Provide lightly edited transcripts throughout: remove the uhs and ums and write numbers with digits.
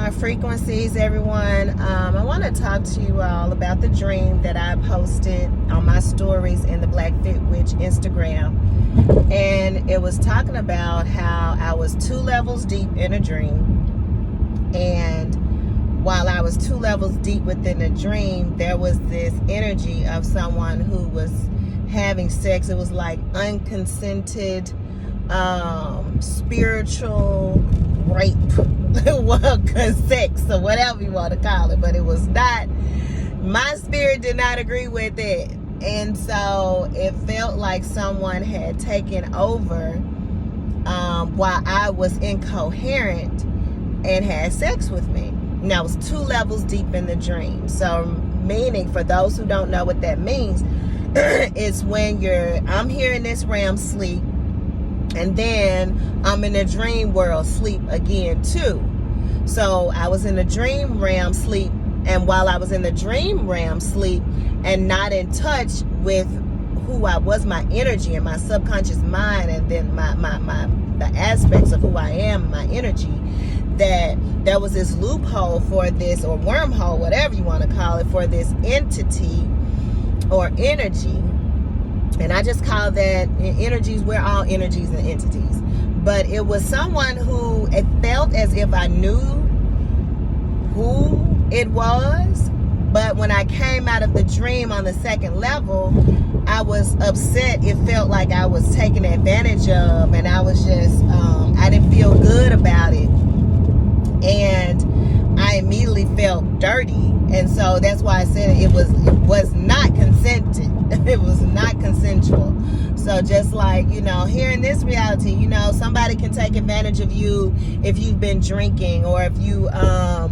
high frequencies, everyone. I want to talk to you all about the dream that I posted on my stories in the Black Fit Witch Instagram. And it was talking about how I was 2 levels deep in a dream. And while I was 2 levels deep within the dream, there was this energy of someone who was having sex. It was like unconsented spiritual rape, well, sex or whatever you want to call it, but it was not, my spirit did not agree with it. And so it felt like someone had taken over while I was incoherent and had sex with me. Now I was 2 levels deep in the dream. So meaning, for those who don't know what that means, it's when I'm here in this realm sleep, and then I'm in the dream world sleep again too. So I was in the dream realm sleep, and while I was in the dream realm sleep and not in touch with who I was, my energy and my subconscious mind, and then the aspects of who I am, my energy, that there was this loophole for this, or wormhole, whatever you want to call it, for this entity or energy. And I just call that energies. We're all energies and entities. But it was someone who, it felt as if I knew who it was. But when I came out of the dream on the 2nd level, I was upset. It felt like I was taken advantage of. And I was just, I didn't feel good about it. And I immediately felt dirty. And so that's why I said it was not consented. It was not consensual. So just like, here in this reality, somebody can take advantage of you if you've been drinking, or if you are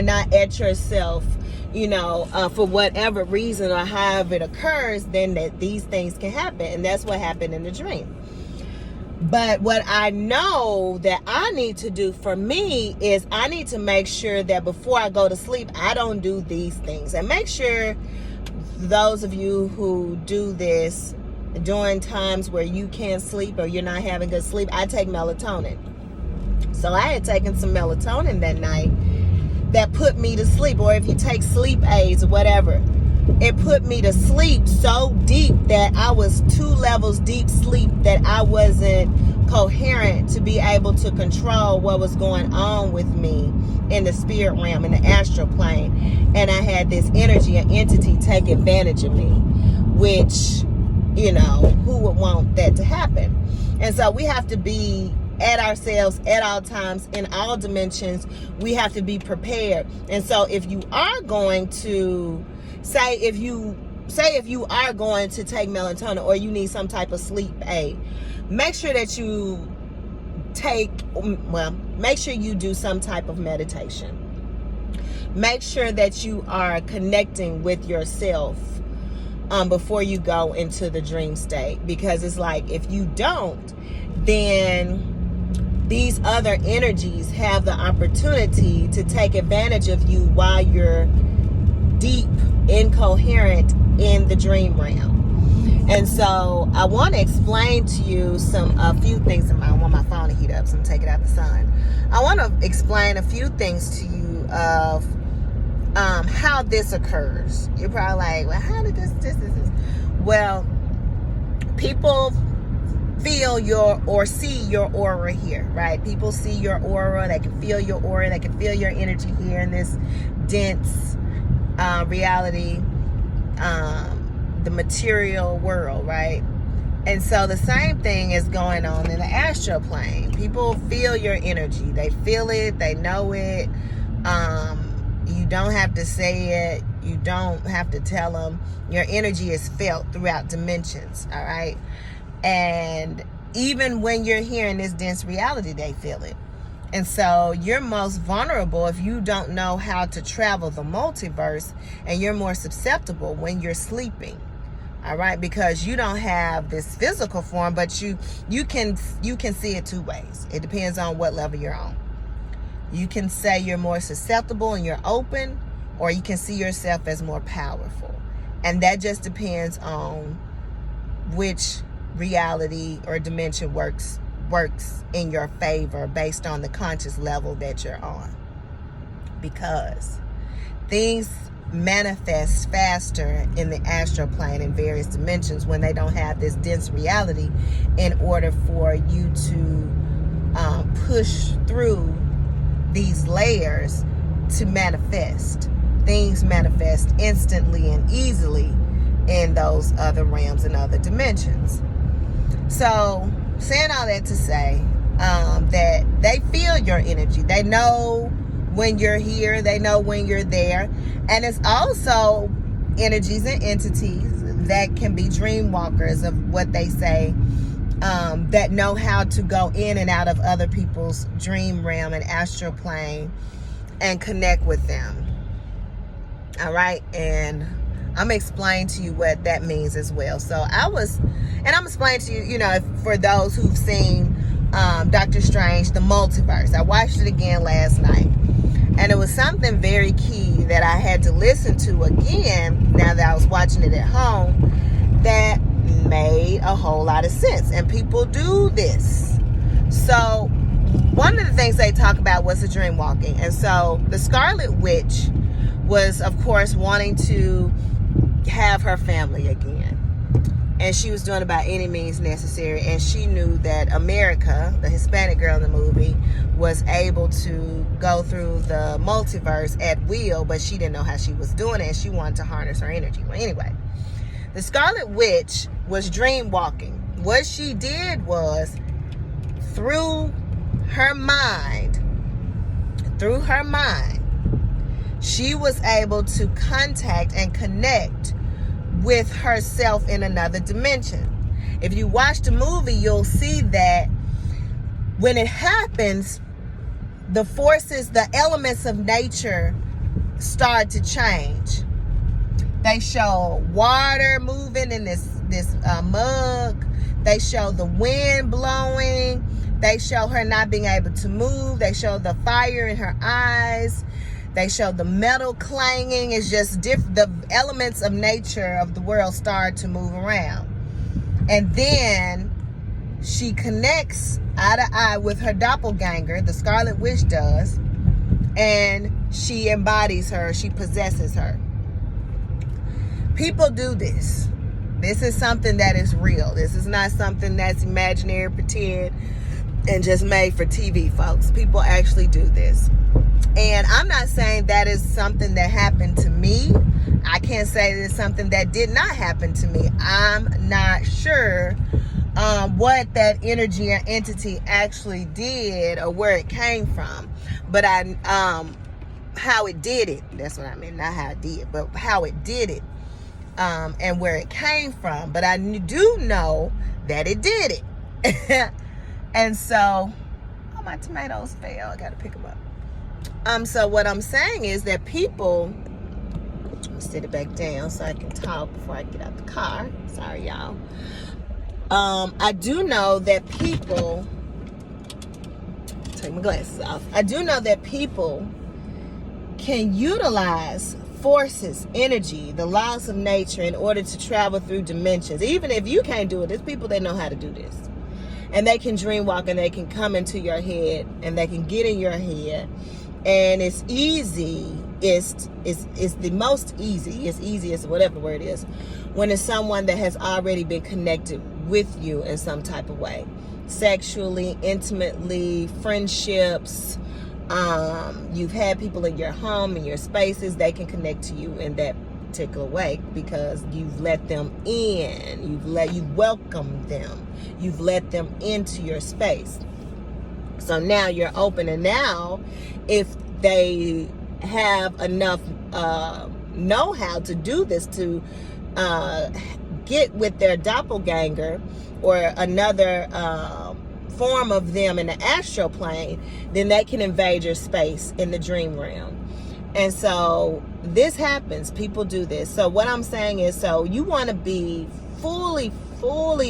not at yourself, for whatever reason or however it occurs, then that these things can happen. And that's what happened in the dream. But what I know that I need to do for me is I need to make sure that before I go to sleep, I don't do these things. And make sure those of you who do this during times where you can't sleep or you're not having good sleep, I take melatonin. So I had taken some melatonin that night that put me to sleep. Or if you take sleep aids or whatever, it put me to sleep so deep that I was 2 levels deep sleep, that I wasn't coherent to be able to control what was going on with me in the spirit realm, in the astral plane. And I had this energy, an entity, take advantage of me, which, who would want that to happen? And so we have to be at ourselves at all times, in all dimensions. We have to be prepared. And so if you are going to if you are going to take melatonin, or you need some type of sleep aid, make sure that you make sure you do some type of meditation. Make sure that you are connecting with yourself before you go into the dream state, because it's like, if you don't, then these other energies have the opportunity to take advantage of you while you're deep incoherent in the dream realm. And so I want to explain to you a few things. I want my phone to heat up, so I'm taking it out the sun. I want to explain a few things to you of how this occurs. You're probably like, well, how did this? Well, people feel or see your aura here, right? People see your aura. They can feel your aura. They can feel your energy here in this dense reality, the material world, right? And so the same thing is going on in the astral plane. People feel your energy. They feel it. They know it. You don't have to say it. You don't have to tell them. Your energy is felt throughout dimensions, all right? And even when you're here in this dense reality, they feel it. And so you're most vulnerable if you don't know how to travel the multiverse, and you're more susceptible when you're sleeping. All right, because you don't have this physical form, but you can see it 2 ways. It depends on what level you're on. You can say you're more susceptible and you're open, or you can see yourself as more powerful. And that just depends on which reality or dimension works in your favor based on the conscious level that you're on. because things manifest faster in the astral plane in various dimensions when they don't have this dense reality in order for you to push through these layers to manifest. Things manifest instantly and easily in those other realms and other dimensions. So, saying all that to say that they feel your energy. They know when you're here. They know when you're there. And it's also energies and entities that can be dream walkers of what they say, that know how to go in and out of other people's dream realm and astral plane and connect with them. All right. And I'm going to explain to you what that means as well. So I'm explaining to you, for those who've seen Doctor Strange, the multiverse. I watched it again last night. And it was something very key that I had to listen to again, now that I was watching it at home, that made a whole lot of sense. And people do this. So one of the things they talk about was the dream walking. And so the Scarlet Witch was, of course, wanting to have her family again. And she was doing it by any means necessary. And she knew that America, the Hispanic girl in the movie, was able to go through the multiverse at will, but she didn't know how she was doing it, and she wanted to harness her energy. Well, anyway, the Scarlet Witch was dream walking. What she did was, through her mind, she was able to contact and connect with herself in another dimension. If you watch the movie, you'll see that when it happens, the forces, the elements of nature start to change. They show water moving in this mug. They show the wind blowing. They show her not being able to move. They show the fire in her eyes. They show the metal clanging. It's just the elements of nature of the world start to move around. And then she connects eye to eye with her doppelganger, the Scarlet Witch does, and she embodies her, she possesses her. People do this. This is something that is real. This is not something that's imaginary, pretend, and just made for TV, folks. People actually do this. And I'm not saying that is something that happened to me. I can't say that it's something that did not happen to me. I'm not sure what that energy or entity actually did or where it came from. But how it did it. That's what I mean. Not how it did, but how it did it. And where it came from. But I do know that it did it. And so, oh, my tomatoes fell. I got to pick them up. So what I'm saying is that people, let me sit it back down so I can talk before I get out the car. Sorry, y'all. I do know that people, take my glasses off. I do know that people can utilize forces, energy, the laws of nature in order to travel through dimensions. Even if you can't do it, there's people that know how to do this. And they can dream walk and they can come into your head and they can get in your head. And it's easy. It's the most easy. It's easiest, whatever the word is, when it's someone that has already been connected with you in some type of way. Sexually, intimately, friendships. You've had people in your home, in your spaces, they can connect to you in that particular way because you've let them in. You've welcomed them. You've let them into your space. So now you're open, and now if they have enough know-how to do this, to get with their doppelganger or another form of them in the astral plane, then they can invade your space in the dream realm. And so this happens. People do this. So what I'm saying is, so you want to be fully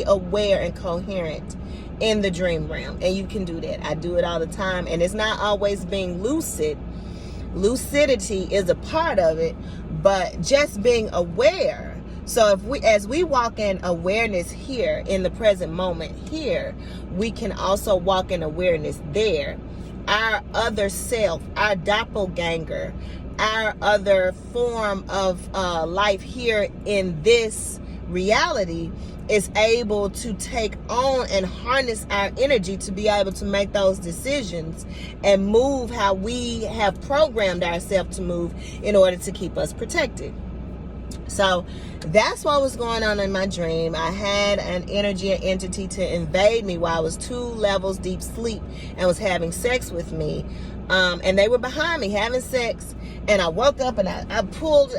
aware and coherent in the dream realm, and you can do that. I do it all the time, and it's not always being lucid. Lucidity is a part of it, but just being aware. So as we walk in awareness here in the present moment here, we can also walk in awareness there our other self, our doppelganger, our other form of life here in this reality is able to take on and harness our energy to be able to make those decisions and move how we have programmed ourselves to move in order to keep us protected. So that's what was going on in my dream. I had an energy, an entity to invade me while I was 2 levels deep sleep and was having sex with me. And they were behind me having sex. And I woke up and I pulled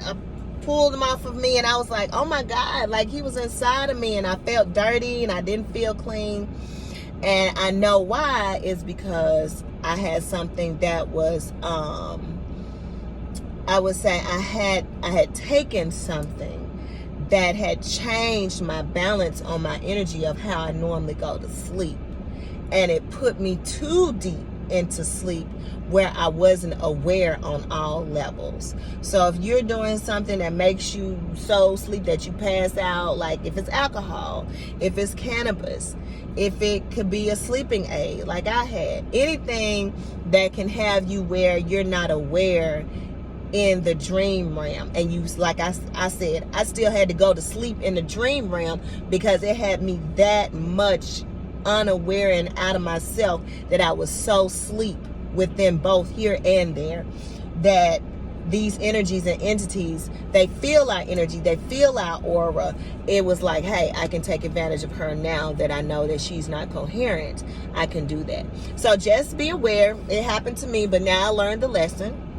them off of me, and I was like, oh my God, like he was inside of me, and I felt dirty and I didn't feel clean. And I know why is because I had something that was, I would say I had taken something that had changed my balance on my energy of how I normally go to sleep. And it put me too deep into sleep where I wasn't aware on all levels. So if you're doing something that makes you so sleep that you pass out, like if it's alcohol, if it's cannabis, if it could be a sleeping aid like I had, anything that can have you where you're not aware in the dream realm, and you, like I said, I still had to go to sleep in the dream realm because it had me that much unaware and out of myself that I was so asleep within both here and there that these energies and entities, they feel our energy, they feel our aura. It was like, hey, I can take advantage of her now that I know that she's not coherent. I can do that. So just be aware. It happened to me, but now I learned the lesson.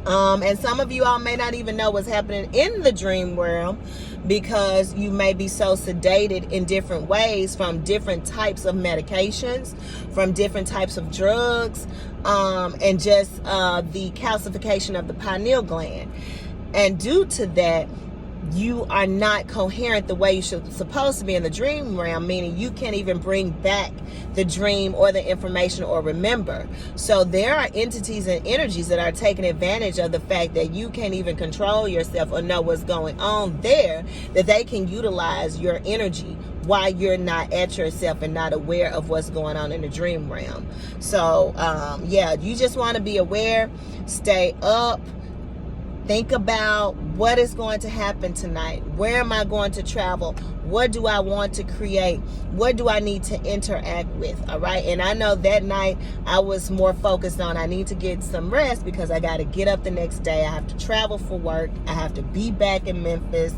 And some of you all may not even know what's happening in the dream realm because you may be so sedated in different ways from different types of medications, from different types of drugs, and just the calcification of the pineal gland. And due to that, you are not coherent the way you should supposed to be in the dream realm, meaning you can't even bring back the dream or the information or remember. So there are entities and energies that are taking advantage of the fact that you can't even control yourself or know what's going on there, that they can utilize your energy while you're not at yourself and not aware of what's going on in the dream realm. So yeah, you just want to be aware, stay up. Think about what is going to happen tonight. Where am I going to travel? What do I want to create? What do I need to interact with? All right. And I know that night I was more focused on I need to get some rest because I got to get up the next day. I have to travel for work. I have to be back in Memphis.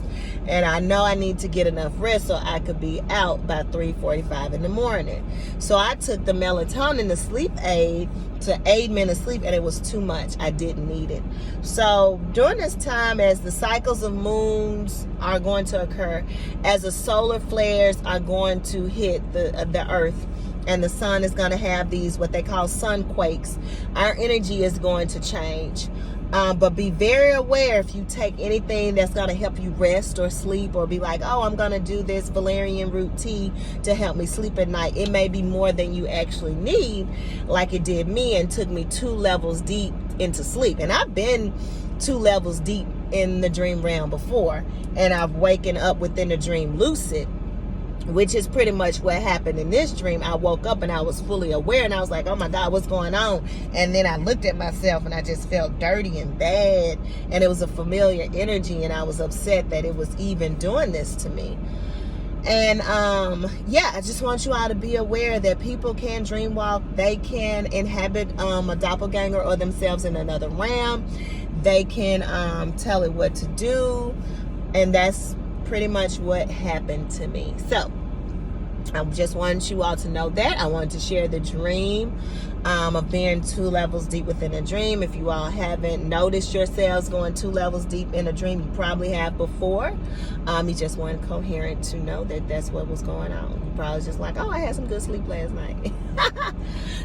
And I know I need to get enough rest so I could be out by 3:45 in the morning. So I took the melatonin, the sleep aid, to aid me in sleep, and it was too much. I didn't need it. So during this time, as the cycles of moons are going to occur, as the solar flares are going to hit the earth, and the sun is going to have these what they call sun quakes, our energy is going to change. But be very aware if you take anything that's going to help you rest or sleep, or be like, oh, I'm going to do this valerian root tea to help me sleep at night. It may be more than you actually need, like it did me and took me 2 levels deep into sleep. And I've been 2 levels deep in the dream realm before, and I've waken up within the dream lucid, which is pretty much what happened in this dream. I woke up and I was fully aware, and I was like, oh my God, what's going on? And then I looked at myself and I just felt dirty and bad, and it was a familiar energy, and I was upset that it was even doing this to me. And yeah, I just want you all to be aware that people can dream walk. They can inhabit a doppelganger or themselves in another realm. They can tell it what to do, and that's pretty much what happened to me. So I just wanted you all to know that. I wanted to share the dream of being 2 levels deep within a dream. If you all haven't noticed yourselves going 2 levels deep in a dream, you probably have before. You just weren't coherent to know that that's what was going on. You probably just like, oh, I had some good sleep last night.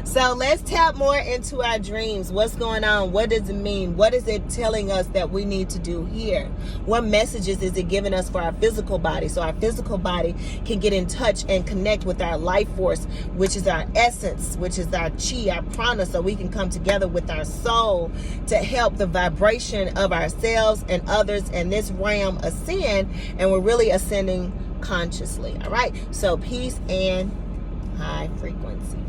So let's tap more into our dreams. What's going on? What does it mean? What is it telling us that we need to do here? What messages is it giving us for our physical body, so our physical body can get in touch and connect with our life force, which is our essence, which is our chi, our prana, so we can come together with our soul to help the vibration of ourselves and others in this realm ascend, and we're really ascending consciously. All right, so peace and high frequencies.